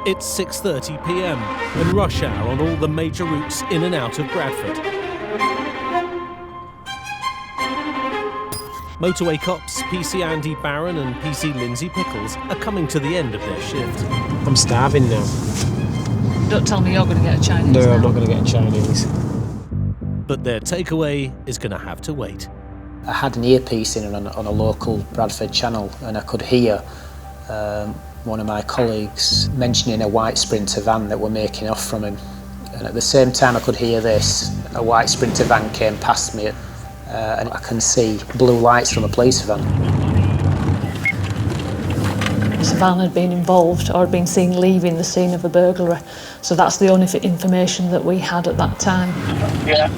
It's 6:30 p.m. and rush hour on all the major routes in and out of Bradford. Motorway cops PC Andy Barron and PC Lindsay Pickles are coming to the end of their shift. I'm starving now. Don't tell me you're going to get a Chinese. No, now. I'm not going to get a Chinese. But their takeaway is going to have to wait. I had an earpiece in on a local Bradford channel, and I could hear one of my colleagues mentioning a white Sprinter van that were making off from him. And at the same time I could hear this, a white Sprinter van came past me, and I can see blue lights from a police van. This van had been involved or had been seen leaving the scene of a burglary. So that's the only information that we had at that time. Yeah,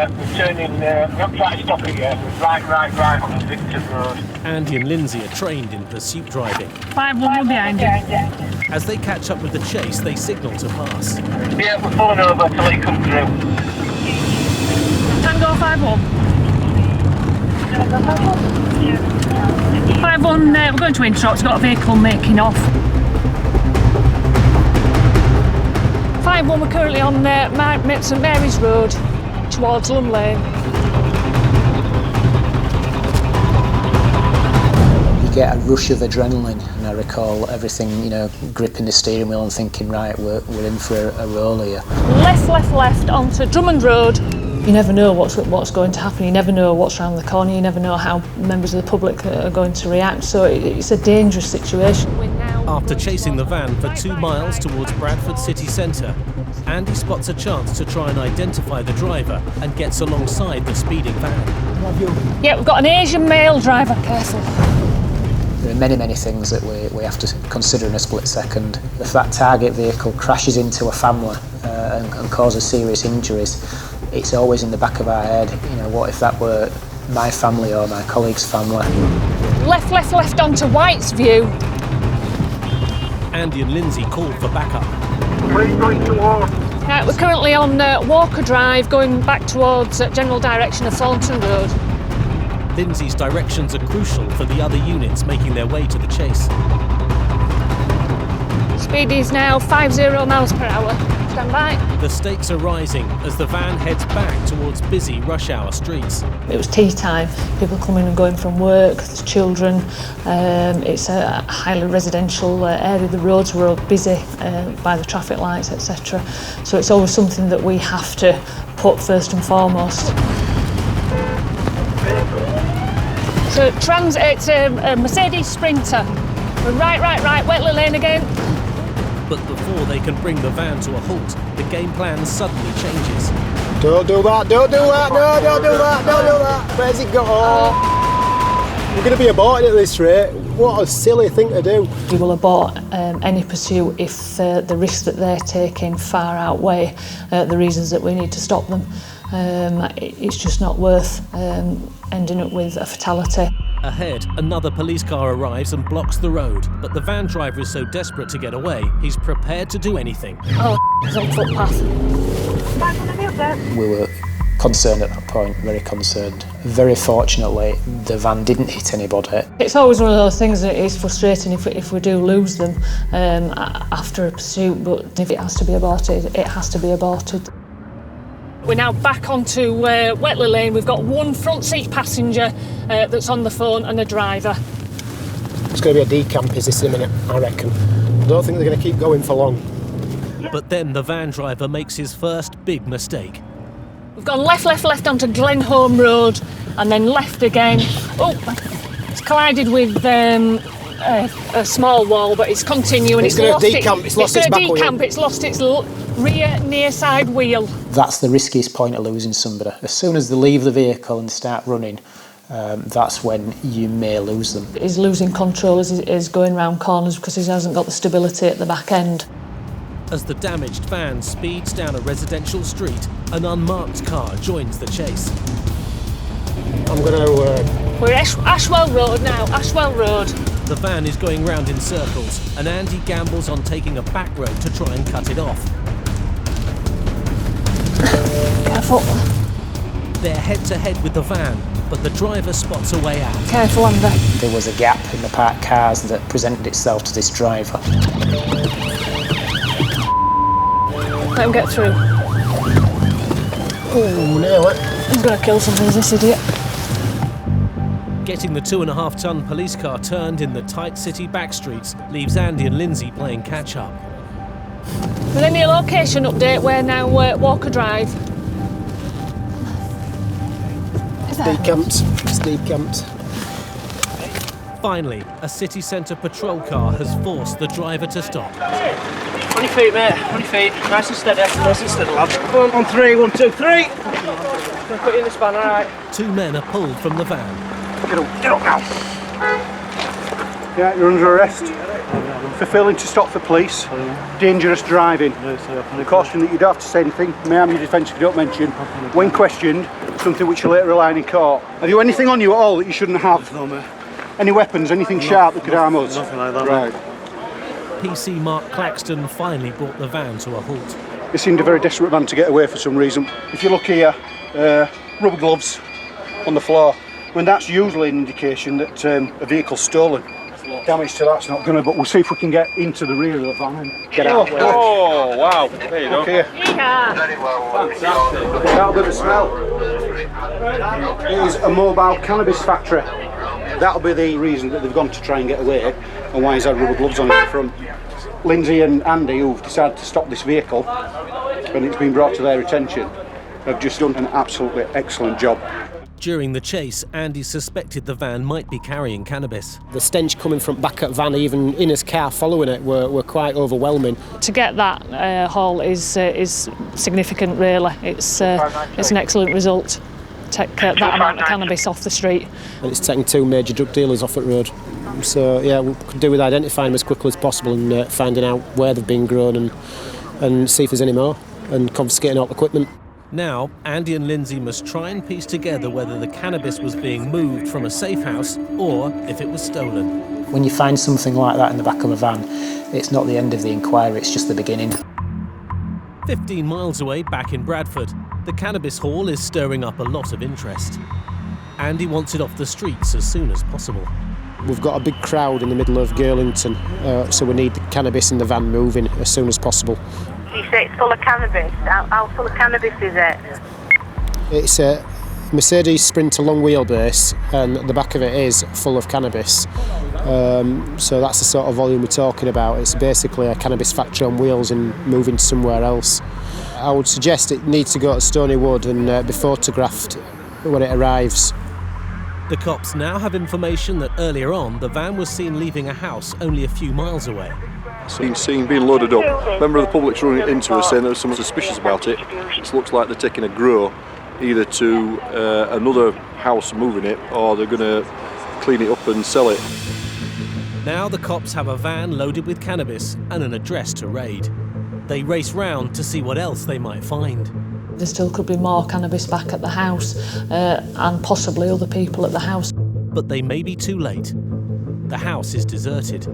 we're turning, not trying to stop it yet, we're right on the Victor Road. Andy and Lindsay are trained in pursuit driving. 5-1 behind you. As they catch up with the chase, they signal to pass. Yeah, we're pulling over till he comes through. Tango 5-1. 5-1, we're going to intro, it's got a vehicle making off. 5-1, we're currently on St Mary's Road towards Lum Lane. You get a rush of adrenaline, and I recall everything, gripping the steering wheel and thinking, right, we're in for a roll here. Left onto Drummond Road. You never know what's going to happen, you never know what's around the corner, you never know how members of the public are going to react, so it's a dangerous situation. After chasing the van for 2 miles towards Bradford city centre, Andy spots a chance to try and identify the driver and gets alongside the speeding van. Yeah, we've got an Asian male driver, careful. There are many things that we have to consider in a split second. If that target vehicle crashes into a family and causes serious injuries, it's always in the back of our head, what if that were my family or my colleague's family? Left onto White's View. Andy and Lindsay called for backup. Where are you going towards? Right, we're currently on Walker Drive, going back towards general direction of Thornton Road. Lindsay's directions are crucial for the other units making their way to the chase. Speed is now 50 miles per hour. Stand by. The stakes are rising as the van heads back towards busy rush hour streets. It was tea time, people coming and going from work, there's children, it's a highly residential area, the roads were all busy by the traffic lights, etc. So it's always something that we have to put first and foremost. So it's a Mercedes Sprinter. We're right, Wetley Lane again. But before they can bring the van to a halt, the game plan suddenly changes. Don't do that, no, don't do that. Where's it got? Oh. We're going to be aborted at this rate. What a silly thing to do. We will abort any pursuit if the risks that they're taking far outweigh the reasons that we need to stop them. It's just not worth ending up with a fatality. Ahead, another police car arrives and blocks the road, but the van driver is so desperate to get away, he's prepared to do anything. Oh, it's on footpath. We were concerned at that point, very concerned. Very fortunately, the van didn't hit anybody. It's always one of those things that is frustrating if we do lose them after a pursuit, but if it has to be aborted, it has to be aborted. We're now back onto Wetley Lane. We've got one front seat passenger that's on the phone and a driver. It's going to be a decamp, is this in a minute, I reckon. I don't think they're going to keep going for long. But then the van driver makes his first big mistake. We've gone left onto Glenholme Road and then left again. Oh, it's collided with a small wall, but it's continuing. It's going to decamp, it's lost its back wheel. It's lost its rear near side wheel. That's the riskiest point of losing somebody. As soon as they leave the vehicle and start running, that's when you may lose them. He's losing control as he's going round corners because he hasn't got the stability at the back end. As the damaged van speeds down a residential street, an unmarked car joins the chase. I'm going to... We're Ashwell Road now, Ashwell Road. The van is going round in circles, and Andy gambles on taking a back road to try and cut it off. Careful. They're head-to-head with the van, but the driver spots a way out. Careful, Andy. There was a gap in the parked cars that presented itself to this driver. Let him get through. Oh, nail it. He's going to kill something, is this idiot? Getting the 2.5-ton police car turned in the tight city back streets leaves Andy and Lindsay playing catch-up. Within your location update, we're now Walker Drive. Steep camps. Finally, a city centre patrol car has forced the driver to stop. On your feet, mate. On your feet. Nice and steady. Nice and steady, lad. On 3, 1, 2, 3. I'm gonna put you in the span, all right? 2 men are pulled from the van. Get up now. Yeah, you're under arrest for failing to stop for police, dangerous driving. I caution that you don't have to say anything. May I am your defence if you don't mention, when questioned, something which you later rely on in court. Have you anything on you at all that you shouldn't have? No, mate. Any weapons, anything sharp that could harm us? Nothing like that. Right. PC Mark Claxton finally brought the van to a halt. They seemed a very desperate man to get away for some reason. If you look here, rubber gloves on the floor. When that's usually an indication that a vehicle's stolen. Damage to that's not gonna, but we'll see if we can get into the rear of the van and get out. Oh, wow. There you go. Okay. That'll be the smell. It is a mobile cannabis factory. That'll be the reason that they've gone to try and get away, and why he's had rubber gloves on in front. Lindsay and Andy, who've decided to stop this vehicle, and it's been brought to their attention, have just done an absolutely excellent job. During the chase, Andy suspected the van might be carrying cannabis. The stench coming from back at van, even in his car following it, were quite overwhelming. To get that haul is significant, really. It's an excellent result. Take that amount of cannabis off the street. And it's taking 2 major drug dealers off at road. So yeah, we could do with identifying them as quickly as possible and finding out where they've been grown and see if there's any more and confiscating all the equipment. Now, Andy and Lindsay must try and piece together whether the cannabis was being moved from a safe house or if it was stolen. When you find something like that in the back of a van, it's not the end of the inquiry, it's just the beginning. 15 miles away, back in Bradford, the cannabis haul is stirring up a lot of interest. Andy wants it off the streets as soon as possible. We've got a big crowd in the middle of Girlington, so we need the cannabis in the van moving as soon as possible. You say it's full of cannabis. How full of cannabis is it? It's a Mercedes Sprinter long wheelbase, and the back of it is full of cannabis. So that's the sort of volume we're talking about. It's basically a cannabis factory on wheels and moving somewhere else. I would suggest it needs to go to Stony Wood and be photographed when it arrives. The cops now have information that earlier on the van was seen leaving a house only a few miles away. Seen being loaded up. Member of the public's running into us saying there's someone suspicious about it. It looks like they're taking a grow either to another house moving it, or they're going to clean it up and sell it. Now the cops have a van loaded with cannabis and an address to raid. They race round to see what else they might find. There still could be more cannabis back at the house and possibly other people at the house. But they may be too late. The house is deserted.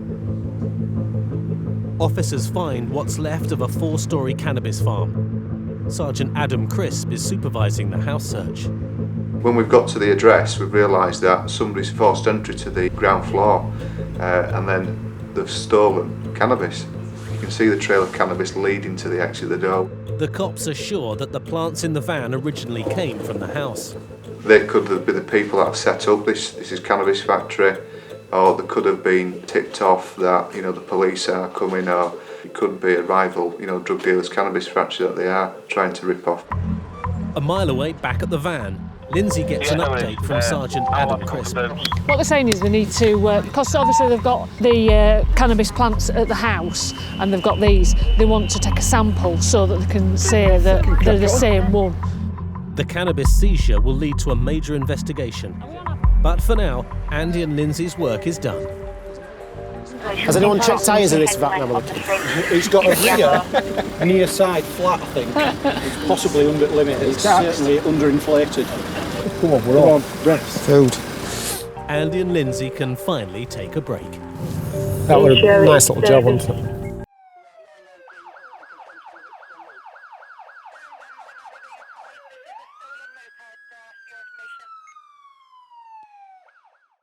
Officers find what's left of a 4-storey cannabis farm. Sergeant Adam Crisp is supervising the house search. When we've got to the address, we've realised that somebody's forced entry to the ground floor and then they've stolen cannabis. You can see the trail of cannabis leading to the exit of the door. The cops are sure that the plants in the van originally came from the house. They could have been the people that have set up this is cannabis factory, or they could have been tipped off that the police are coming, or it could be a rival drug dealers' cannabis factory that they are trying to rip off. A mile away, back at the van, Lindsay gets an update from Sergeant Adam Crisp. What they're saying is they need to, because obviously they've got the cannabis plants at the house and they've got these, they want to take a sample so that they can say that they're the same one. The cannabis seizure will lead to a major investigation. But for now, Andy and Lindsay's work is done. Has anyone checked tyres in this van? It's got a near side flat, I think. It's possibly under limit. It's certainly underinflated. Come on, we're on. Food. Andy and Lindsay can finally take a break. That was a nice little job, wasn't it?